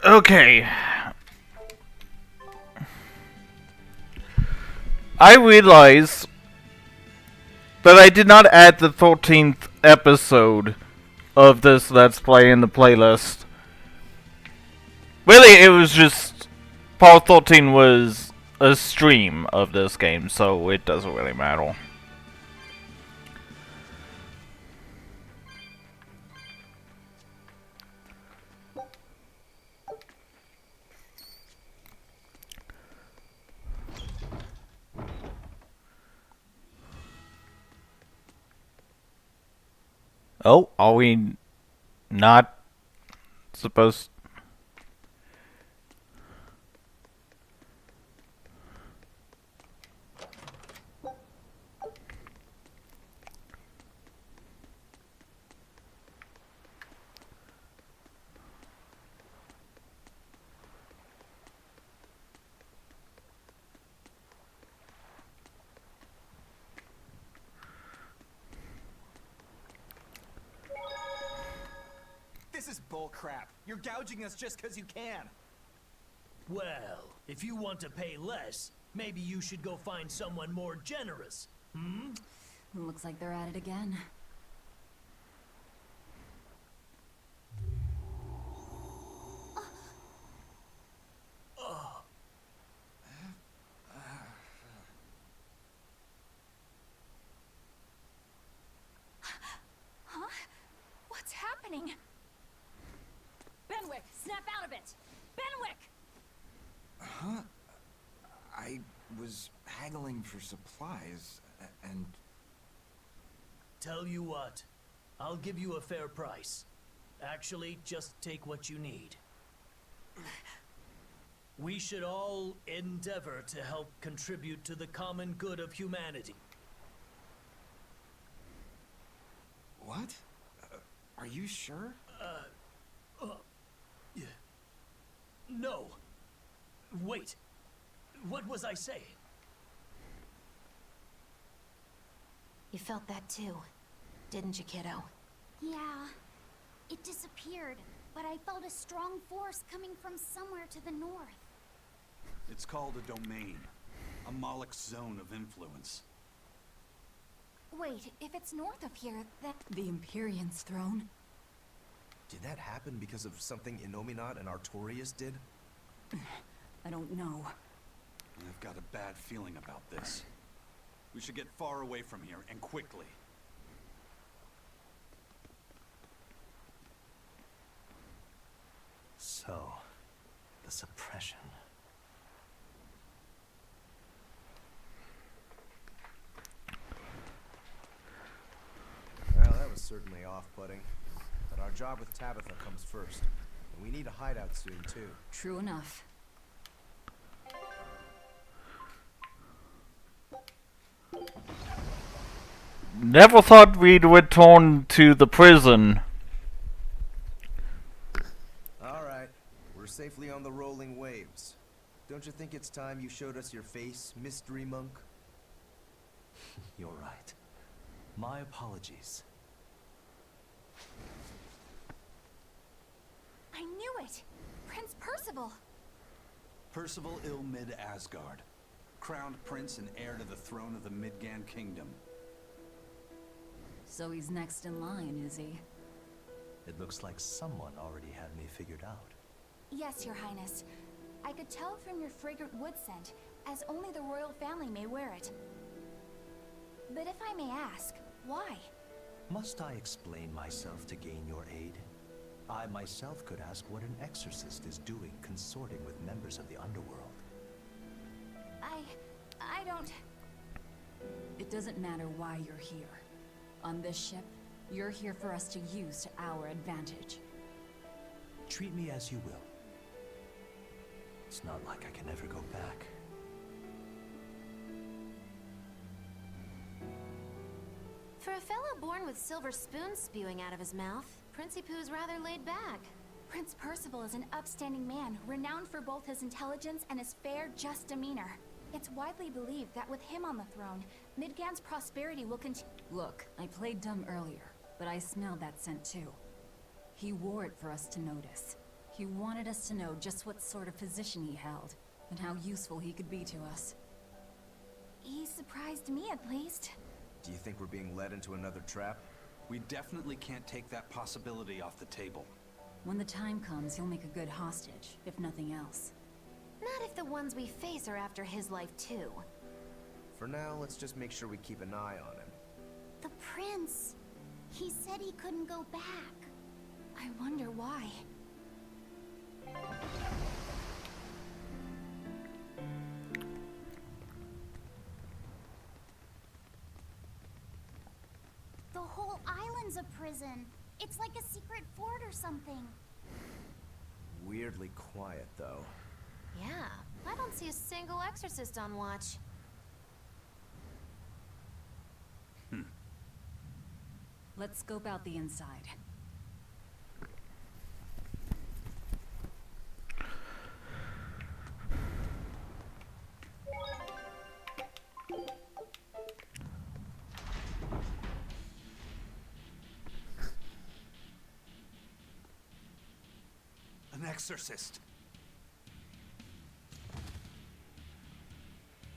Okay. I realize that I did not add the 14th episode of this Let's Play in the playlist. Really, it was just... Part 13 was a stream of this game, so it doesn't really matter. Oh, are we not supposed... This is bullcrap. You're gouging us just because you can. Well, if you want to pay less, maybe you should go find someone more generous. Hmm? Looks like they're at it again. Huh? What's happening? Benwick, snap out of it! Benwick! Huh? I was haggling for supplies, and... Tell you what, I'll give you a fair price. Actually, just take what you need. We should all endeavor to help contribute to the common good of humanity. What? Are you sure? Yeah. No. Wait. What was I saying? You felt that too, didn't you, kiddo? Yeah. It disappeared, but I felt a strong force coming from somewhere to the north. It's called a domain. A Moloch zone of influence. Wait, if it's north of here, that... The Empyrean's throne? Did that happen because of something Innominat and Artorias did? I don't know. I've got a bad feeling about this. We should get far away from here, and quickly. So, the suppression. Well, that was certainly off-putting. But our job with Tabitha comes first. And we need a hideout soon, too. True enough. Never thought we'd return to the prison. Alright, we're safely on the rolling waves. Don't you think it's time you showed us your face, mystery monk? You're right. My apologies. I knew it! Prince Percival! Percival Ill-Mid Asgard. Crowned prince and heir to the throne of the Midgand Kingdom. So he's next in line, is he? It looks like someone already had me figured out. Yes, Your Highness. I could tell from your fragrant wood scent, as only the royal family may wear it. But if I may ask, why? Must I explain myself to gain your aid? I myself could ask what an exorcist is doing consorting with members of the underworld. I don't... It doesn't matter why you're here. On this ship, you're here for us to use to our advantage. Treat me as you will. It's not like I can ever go back. For a fellow born with silver spoons spewing out of his mouth, Princie Pooh's rather laid back. Prince Percival is an upstanding man, renowned for both his intelligence and his fair, just demeanor. It's widely believed that with him on the throne, Midgand's prosperity will continue. Look, I played dumb earlier, but I smelled that scent too. He wore it for us to notice. He wanted us to know just what sort of position he held, and how useful he could be to us. He surprised me, at least. Do you think we're being led into another trap? We definitely can't take that possibility off the table. When the time comes, he'll make a good hostage, if nothing else. Not if the ones we face are after his life too. For now, let's just make sure we keep an eye on him. The prince. He said he couldn't go back. I wonder why. The whole island's a prison. It's like a secret fort or something. Weirdly quiet, though. Yeah, I don't see a single exorcist on watch. Let's scope out the inside. An exorcist.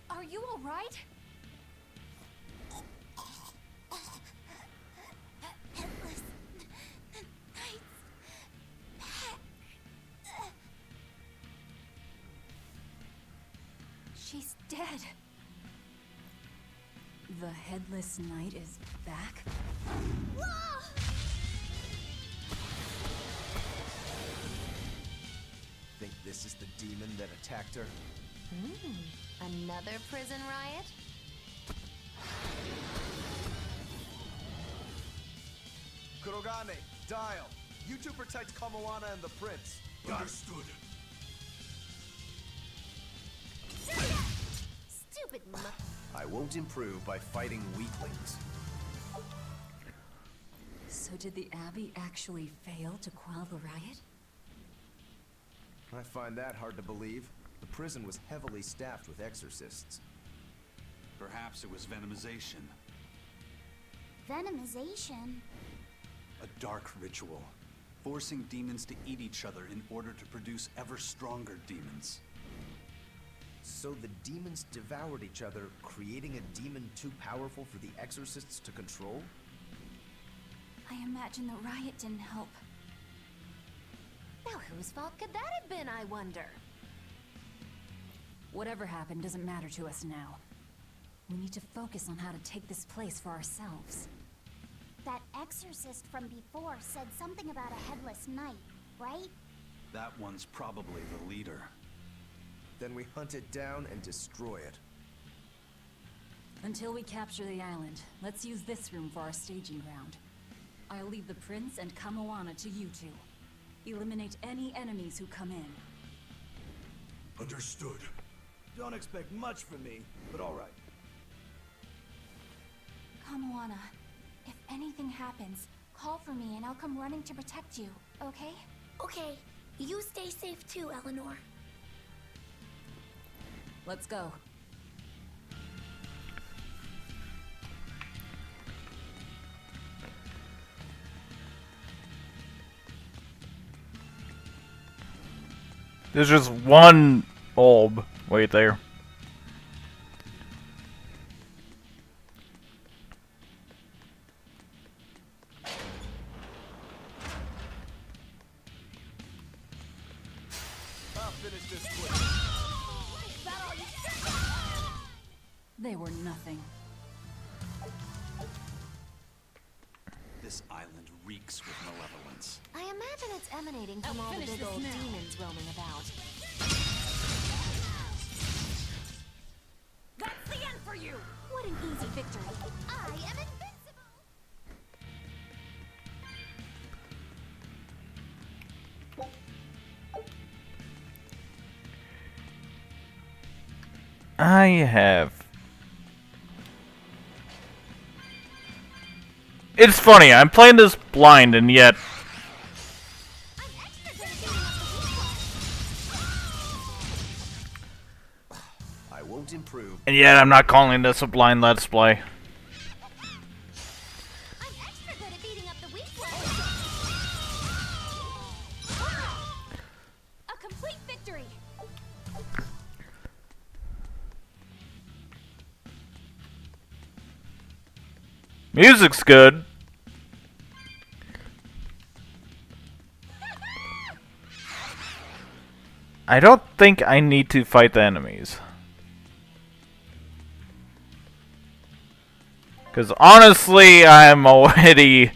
Are you all right? Headless Knight's back. She's dead. The Headless Knight is back? Think this is the demon that attacked her? Another prison riot? Kurogane, Dial. You two protect Kamoana and the prince. Understood. Stupid I won't improve by fighting weaklings. So did the Abbey actually fail to quell the riot? I find that hard to believe. The prison was heavily staffed with exorcists. Perhaps it was venomization. Venomization? A dark ritual, forcing demons to eat each other in order to produce ever stronger demons. So the demons devoured each other, creating a demon too powerful for the exorcists to control? I imagine the riot didn't help. Now whose fault could that have been, I wonder? Whatever happened doesn't matter to us now. We need to focus on how to take this place for ourselves. That exorcist from before said something about a headless knight, right? That one's probably the leader. Then we hunt it down and destroy it. Until we capture the island, let's use this room for our staging ground. I'll leave the prince and Kamoana to you two. Eliminate any enemies who come in. Understood. Don't expect much from me, but all right. Kamoana, if anything happens, call for me and I'll come running to protect you, okay? Okay. You stay safe too, Eleanor. Let's go. There's just one bulb right there. I'll finish this quick. They were nothing. This island reeks with malevolence. I imagine it's emanating from all the finish big this old now. demons roaming about. That's the end for you! What an easy victory. I am invincible! I have. It's funny, I'm playing this blind and yet I'm extra good at beating up the weak ones. I won't improve. I'm not calling this a blind let's play. I'm extra good at beating up the weak ones. Music's good. I don't think I need to fight the enemies. Because honestly, I'm already...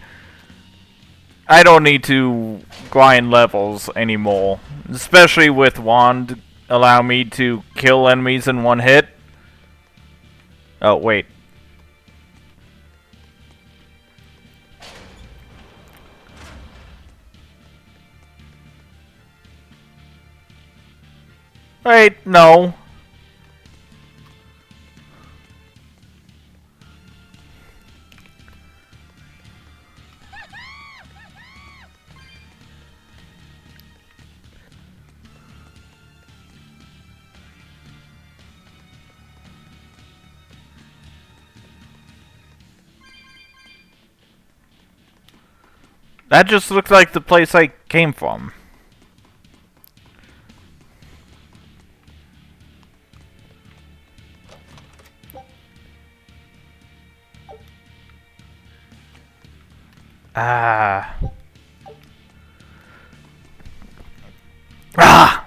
I don't need to grind levels anymore. Especially with Wand allow me to kill enemies in one hit. Oh, wait. Wait, no. That just looks like the place I came from. Ah. Ah!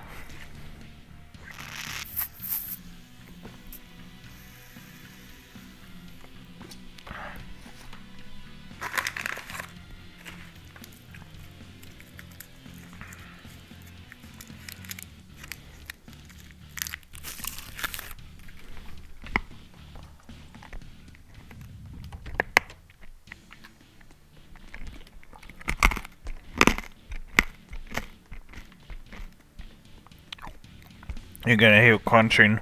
You're gonna hear crunching.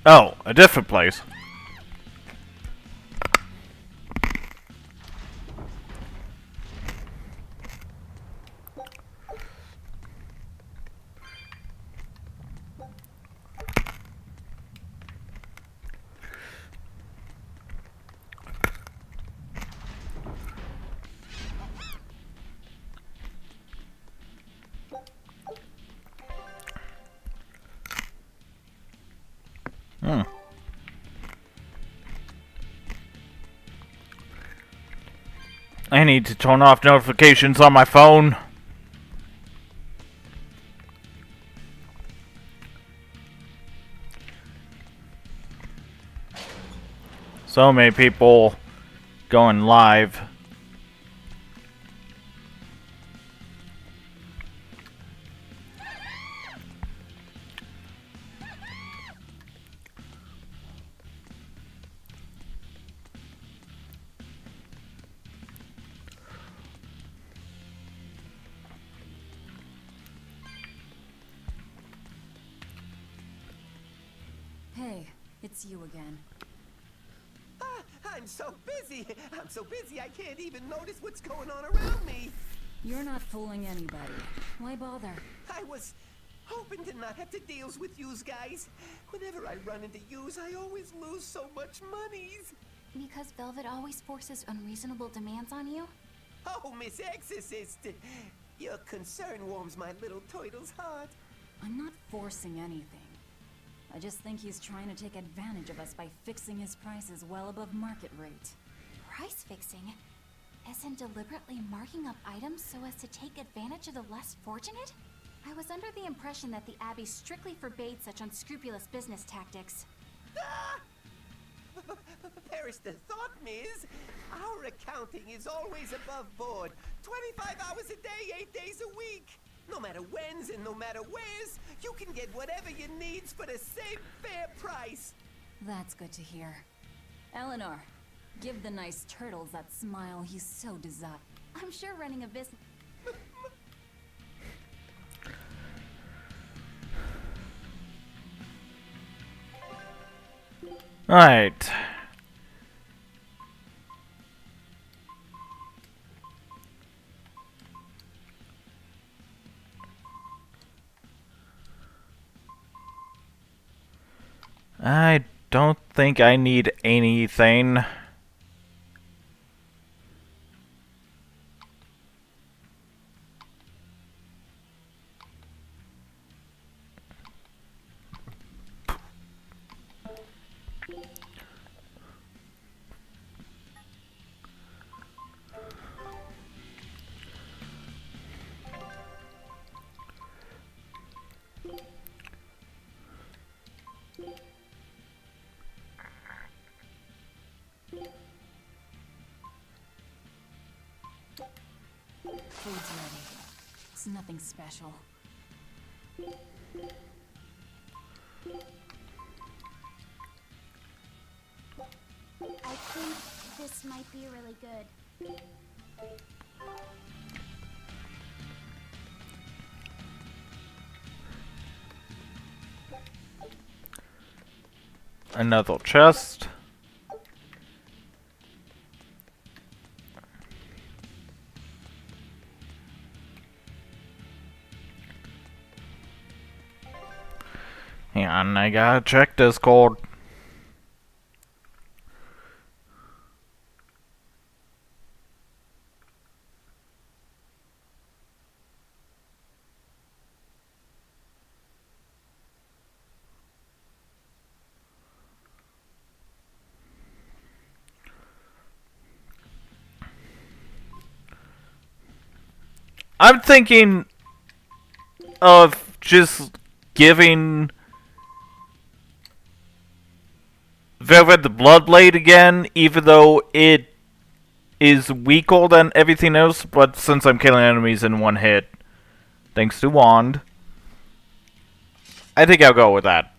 Oh, a different place. I need to turn off notifications on my phone. So many people going live. Hey, it's you again. I'm so busy. I'm so busy I can't even notice what's going on around me. You're not fooling anybody. Why bother? I was hoping to not have to deal with yous guys. Whenever I run into yous, I always lose so much monies. Because Velvet always forces unreasonable demands on you? Oh, Miss Exorcist, your concern warms my little turtle's heart. I'm not forcing anything. I just think he's trying to take advantage of us by fixing his prices well above market rate. Price fixing? As in deliberately marking up items so as to take advantage of the less fortunate? I was under the impression that the Abbey strictly forbade such unscrupulous business tactics. Ah! Perish the thought, Miss. Our accounting is always above board. 25 hours a day, 8 days a week. No matter when's and no matter where's, you can get whatever you needs for the same fair price. That's good to hear. Eleanor, give the nice turtles that smile he so desires. I'm sure running a business... Alright. I don't think I need anything. Food's ready. It's nothing special. I think this might be really good. Another chest. Hang on, I gotta check Discord. I'm thinking of just giving Velvet the Bloodblade again, even though it is weaker than everything else, but since I'm killing enemies in one hit, thanks to Wand, I think I'll go with that.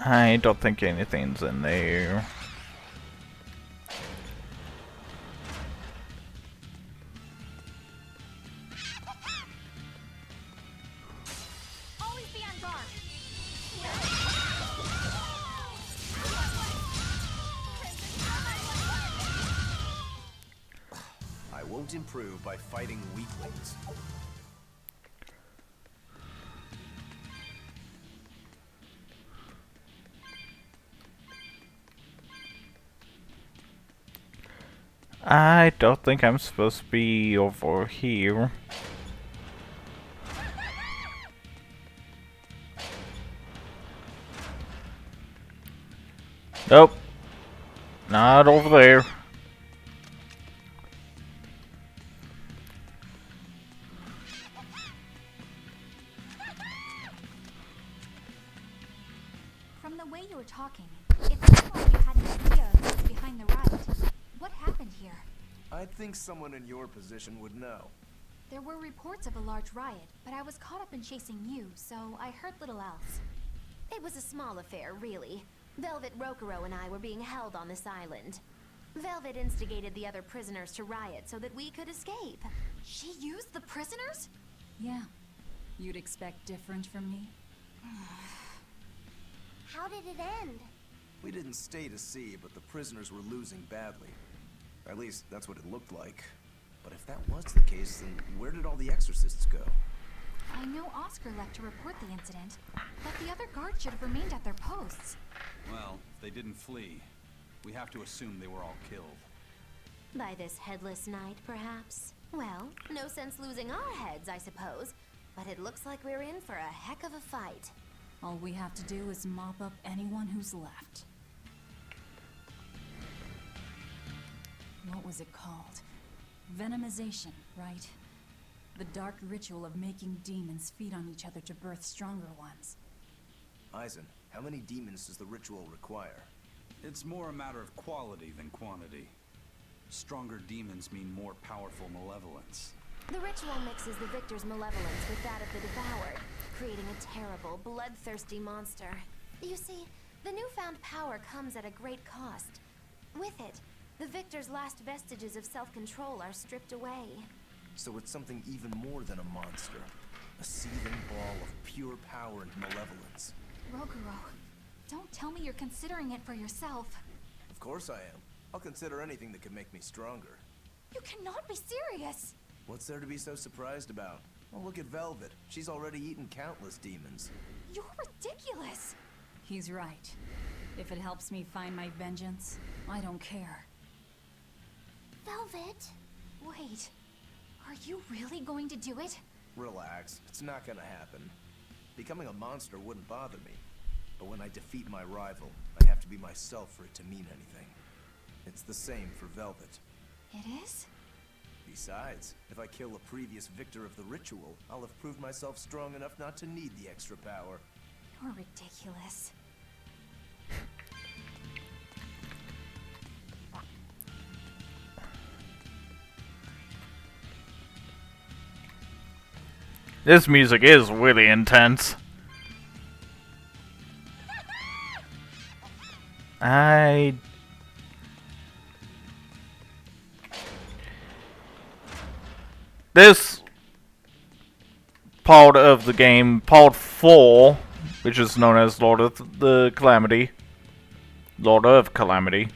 I don't think anything's in there. Always be on guard. I won't improve by fighting weaklings. I don't think I'm supposed to be over here. Nope. Not over there. From the way you were talking, it seemed like you had an idea of what's behind the riot. What happened here? I think someone in your position would know. There were reports of a large riot, but I was caught up in chasing you, so I heard little else. It was a small affair, really. Velvet Rokuro and I were being held on this island. Velvet instigated the other prisoners to riot so that we could escape. She used the prisoners? Yeah. You'd expect different from me? How did it end? We didn't stay to see, but the prisoners were losing badly. At least, that's what it looked like. But if that was the case, then where did all the exorcists go? I know Oscar left to report the incident, but the other guards should have remained at their posts. Well, if they didn't flee, we have to assume they were all killed. By this headless knight, perhaps? Well, no sense losing our heads, I suppose. But it looks like we're in for a heck of a fight. All we have to do is mop up anyone who's left. What was it called? Venomization, right? The dark ritual of making demons feed on each other to birth stronger ones. Eisen, how many demons does the ritual require? It's more a matter of quality than quantity. Stronger demons mean more powerful malevolence. The ritual mixes the victor's malevolence with that of the devoured, creating a terrible, bloodthirsty monster. You see, the newfound power comes at a great cost. With it, The victor's last vestiges of self-control are stripped away. So it's something even more than a monster. A seething ball of pure power and malevolence. Roguro, don't tell me you're considering it for yourself. Of course I am. I'll consider anything that could make me stronger. You cannot be serious! What's there to be so surprised about? Well, look at Velvet. She's already eaten countless demons. You're ridiculous! He's right. If it helps me find my vengeance, I don't care. Velvet? Wait, are you really going to do it? Relax. It's not gonna happen. Becoming a monster wouldn't bother me. But when I defeat my rival, I have to be myself for it to mean anything. It's the same for Velvet. It is? Besides, if I kill a previous victor of the ritual, I'll have proved myself strong enough not to need the extra power. You're ridiculous. This music is really intense. This part of the game, part 4, which is known as Lord of the Calamity. Lord of Calamity.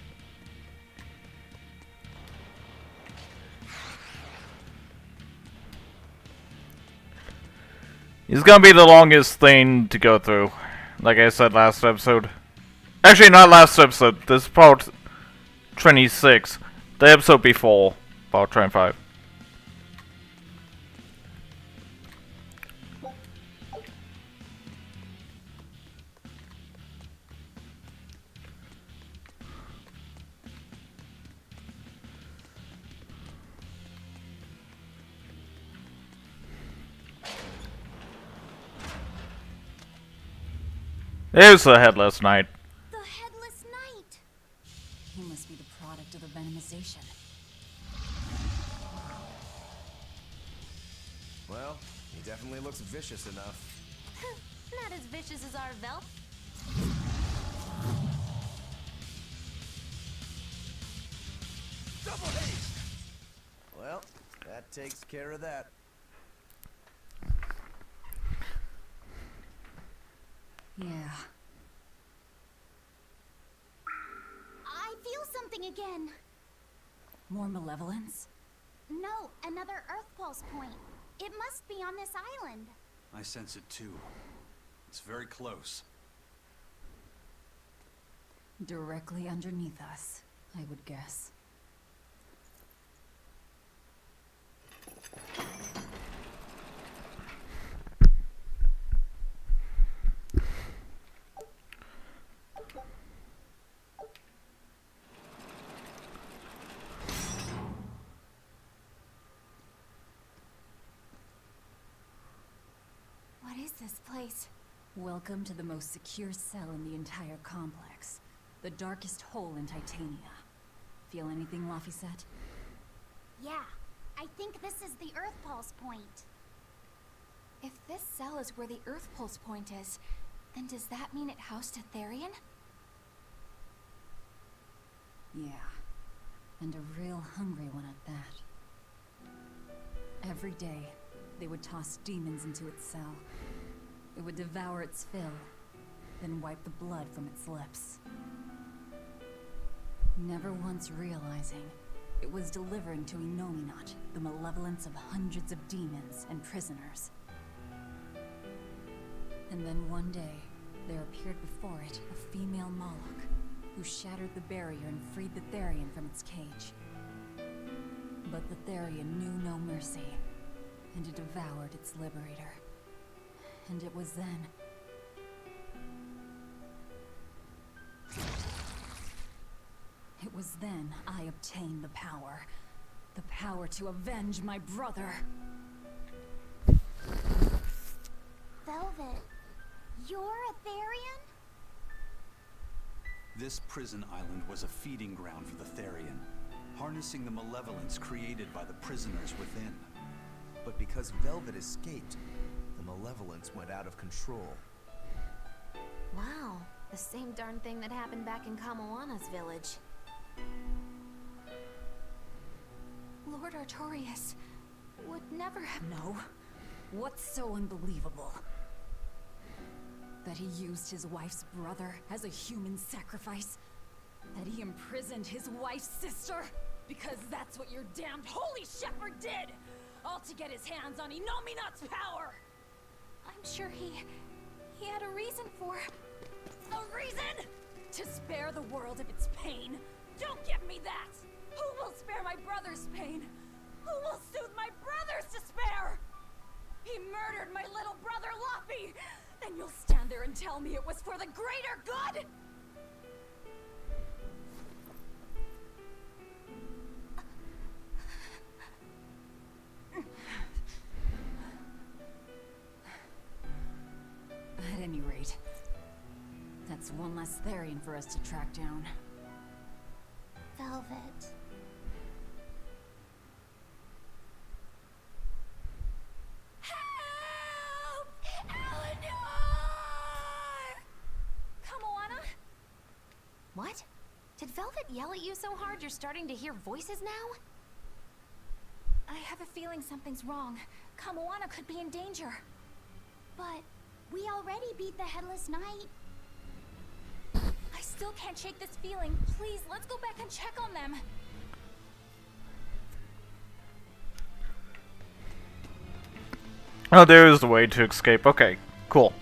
It's gonna be the longest thing to go through, like I said last episode. Actually, not last episode, this is part 26. The episode before, part 25. There's the Headless Knight. The Headless Knight! He must be the product of the venomization. Well, he definitely looks vicious enough. Not as vicious as our Velvet. Double haste! Well, that takes care of that. Yeah. I feel something again. More malevolence? No, another Earth Pulse point. It must be on this island. I sense it too. It's very close. Directly underneath us, I would guess. What is this place? Welcome to the most secure cell in the entire complex. The darkest hole in Titania. Feel anything, Laphicet? Yeah, I think this is the Earth Pulse point. If this cell is where the Earth Pulse point is, then does that mean it housed a Therian? Yeah. And a real hungry one at that. Every day, they would toss demons into its cell. It would devour its fill, then wipe the blood from its lips. Never once realizing it was delivering to Inominat the malevolence of hundreds of demons and prisoners. And then one day, there appeared before it a female Moloch, who shattered the barrier and freed the Therian from its cage. But the Therian knew no mercy, and it devoured its liberator. And it was then... It was then I obtained the power. The power to avenge my brother. Velvet, you're a Therian? This prison island was a feeding ground for the Therian, harnessing the malevolence created by the prisoners within. But because Velvet escaped, the malevolence went out of control. Wow, the same darn thing that happened back in Kamawana's village. Lord Artorias would never have... No. What's so unbelievable? That he used his wife's brother as a human sacrifice? That he imprisoned his wife's sister? Because that's what your damned holy shepherd did! All to get his hands on Inominat's power! I'm sure he had a reason for... A reason? To spare the world of its pain? Don't give me that! Who will spare my brother's pain? Who will soothe my brother's despair? He murdered my little brother Luffy! And you'll stand there and tell me it was for the greater good? At any rate, that's one less Therian for us to track down. Velvet. Help! Eleanor! Kamoana? What? Did Velvet yell at you so hard you're starting to hear voices now? I have a feeling something's wrong. Kamoana could be in danger. But we already beat the Headless Knight. I still can't shake this feeling. Please, let's go back and check on them. Oh, there is a way to escape. Okay, cool.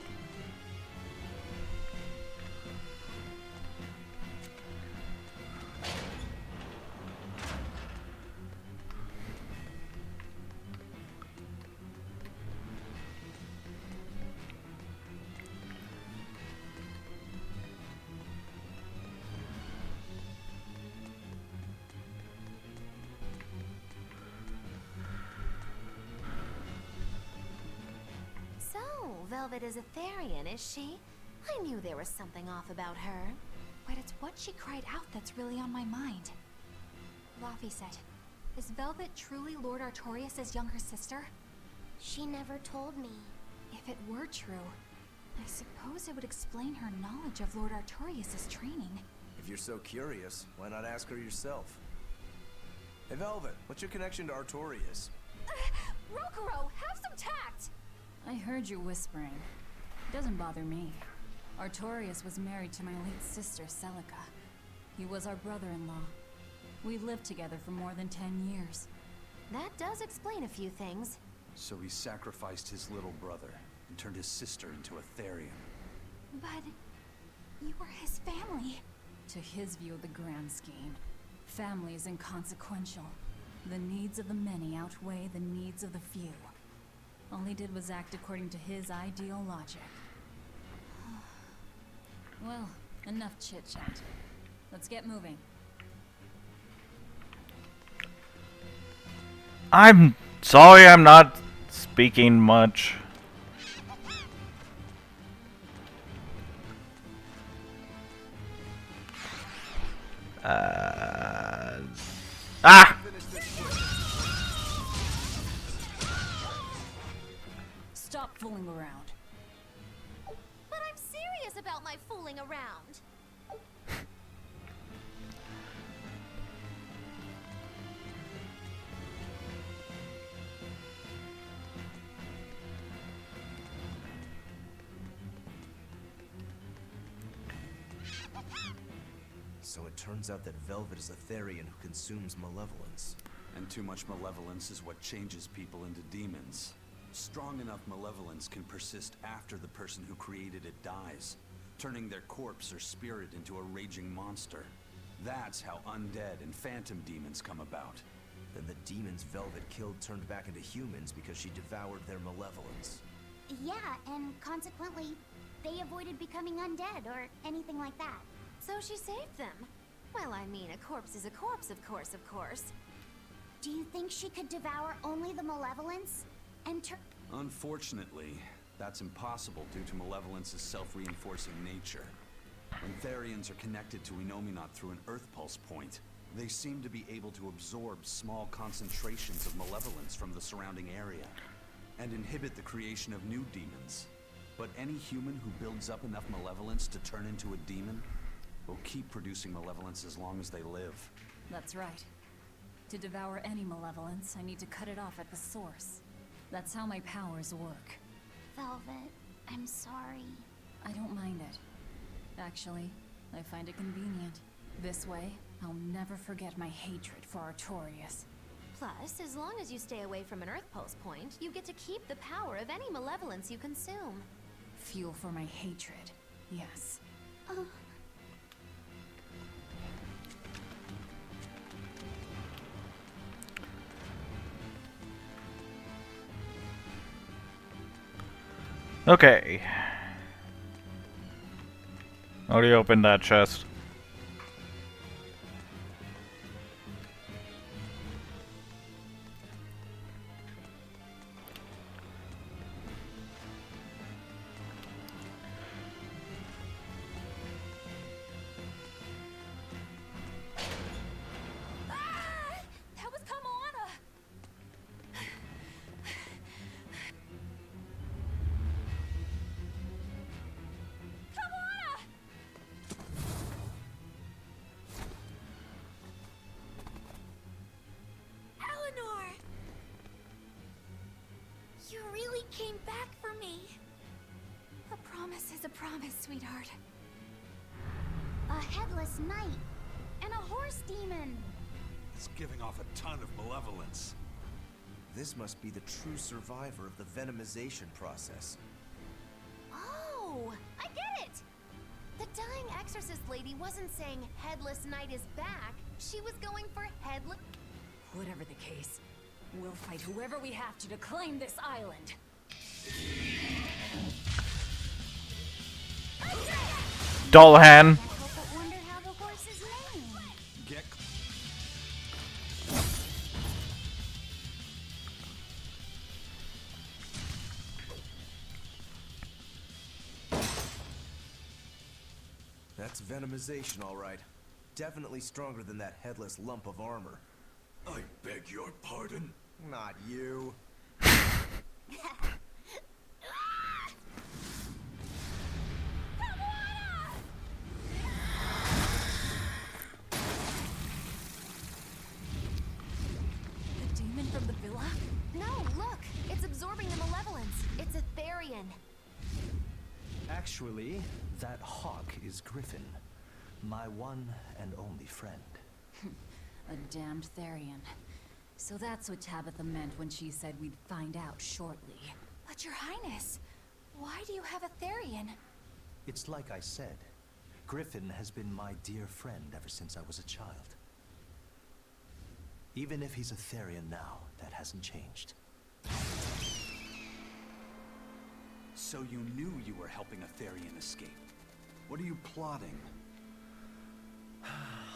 So, Velvet is a Therian, is she? I knew there was something off about her. But it's what she cried out that's really on my mind. Laufey said, is Velvet truly Lord Artorias' younger sister? She never told me. If it were true, I suppose it would explain her knowledge of Lord Artorias' training. If you're so curious, why not ask her yourself? Hey Velvet, what's your connection to Artorias? Rokuro, have some tact! I heard you whispering. It doesn't bother me. Artorias was married to my late sister, Celica. He was our brother-in-law. We lived together for more than 10 years. That does explain a few things. So he sacrificed his little brother and turned his sister into a Therian. But you were his family. To his view of the grand scheme, family is inconsequential. The needs of the many outweigh the needs of the few. All he did was act according to his ideal logic. Well, enough chit-chat. Let's get moving. I'm sorry I'm not speaking much. Ah! Stop fooling around. But I'm serious about my fooling around. So it turns out that Velvet is a Therian who consumes malevolence. And too much malevolence is what changes people into demons. Strong enough malevolence can persist after the person who created it dies, turning their corpse or spirit into a raging monster. That's how undead and phantom demons come about. Then the demons Velvet killed turned back into humans because she devoured their malevolence. Yeah, and consequently, they avoided becoming undead or anything like that. So she saved them. Well, I mean, a corpse is a corpse, of course, of course. Do you think she could devour only the malevolence? And Unfortunately, that's impossible due to malevolence's self-reinforcing nature. When Therians are connected to Inominat through an Earth Pulse point, they seem to be able to absorb small concentrations of malevolence from the surrounding area, and inhibit the creation of new demons. But any human who builds up enough malevolence to turn into a demon will keep producing malevolence as long as they live. That's right. To devour any malevolence, I need to cut it off at the source. That's how my powers work. Velvet, I'm sorry. I don't mind it. Actually, I find it convenient. This way, I'll never forget my hatred for Artorias. Plus, as long as you stay away from an Earth Pulse point, you get to keep the power of any malevolence you consume. Fuel for my hatred, yes. Okay. Already opened that chest. That was Kamala! Kamala! Eleanor! You really came back for me. A promise is a promise, sweetheart. A headless knight and a horse demon. It's giving off a ton of malevolence. This must be the true survivor of the venomization process. Oh, I get it! The dying exorcist lady wasn't saying Headless Knight is back. She was going for headless... Whatever the case, we'll fight whoever we have to claim this island. Dullhan. But wonder how the horse is named. Get... That's venomization, all right. Definitely stronger than that headless lump of armor. I beg your pardon? Not you. The demon from the villa? No, look! It's absorbing the malevolence. It's a Therian. Actually, that hawk is Griffin, my one and only friend. A damned Therian. So that's what Tabitha meant when she said we'd find out shortly. But your highness, why do you have a Therian? It's like I said, Griffin has been my dear friend ever since I was a child. Even if he's a Therian now, that hasn't changed. So you knew you were helping a Therian escape. What are you plotting?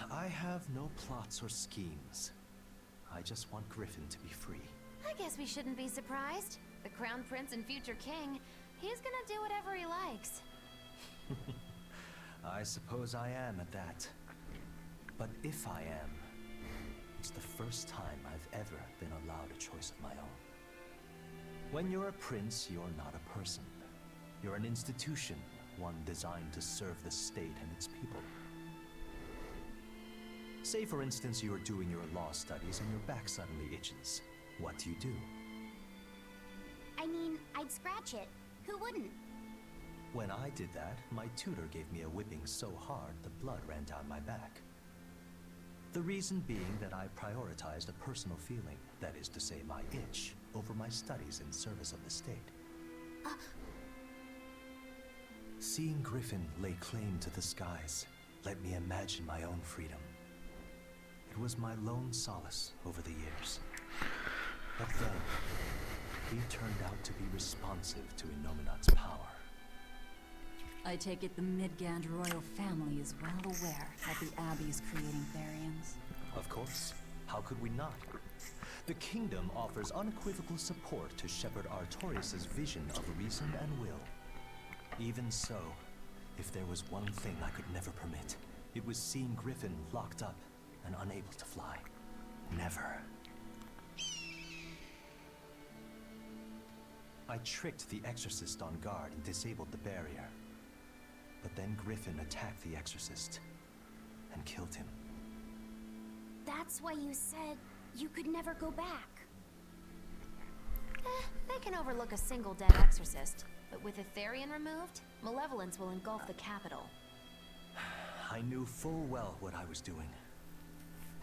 I have no plots or schemes. I just want Griffin to be free. I guess we shouldn't be surprised. The Crown Prince and future king, he's gonna do whatever he likes. I suppose I am at that. But if I am, it's the first time I've ever been allowed a choice of my own. When you're a prince, you're not a person. You're an institution, one designed to serve the state and its people. Say, for instance, you're doing your law studies and your back suddenly itches. What do? I mean, I'd scratch it. Who wouldn't? When I did that, my tutor gave me a whipping so hard the blood ran down my back. The reason being that I prioritized a personal feeling, that is to say my itch, over my studies in service of the state. Seeing Griffin lay claim to the skies let me imagine my own freedom. It was my lone solace over the years. But then, he turned out to be responsive to Innominat's power. I take it the Midgand royal family is well aware that the Abbey is creating Therians. Of course. How could we not? The kingdom offers unequivocal support to Shepherd Artorias' vision of reason and will. Even so, if there was one thing I could never permit, it was seeing Griffin locked up and unable to fly. Never. I tricked the Exorcist on guard and disabled the barrier. But then Griffin attacked the Exorcist and killed him. That's why you said you could never go back. They can overlook a single dead exorcist, but with Etherian removed, malevolence will engulf the capital. I knew full well what I was doing.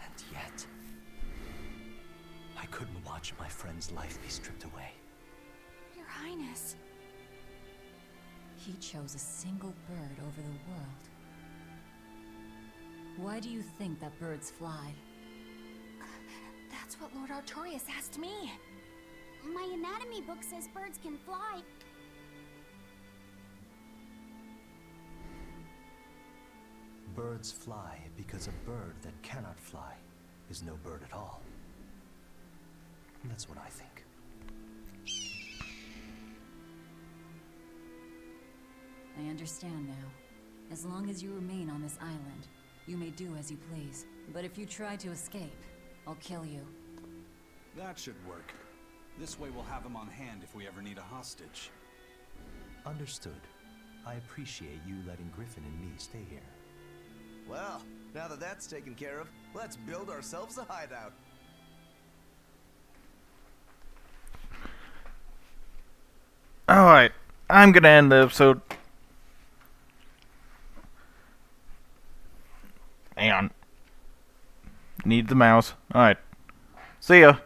And yet, I couldn't watch my friend's life be stripped away. Your Highness. He chose a single bird over the world. Why do you think that birds fly? That's what Lord Artorias asked me. My anatomy book says birds can fly. Birds fly because a bird that cannot fly is no bird at all. That's what I think. I understand now. As long as you remain on this island, you may do as you please. But if you try to escape, I'll kill you. That should work. This way we'll have him on hand if we ever need a hostage. Understood. I appreciate you letting Griffin and me stay here. Well, now that that's taken care of, let's build ourselves a hideout. Alright, I'm gonna end the episode. Hang on. Need the mouse. Alright. See ya.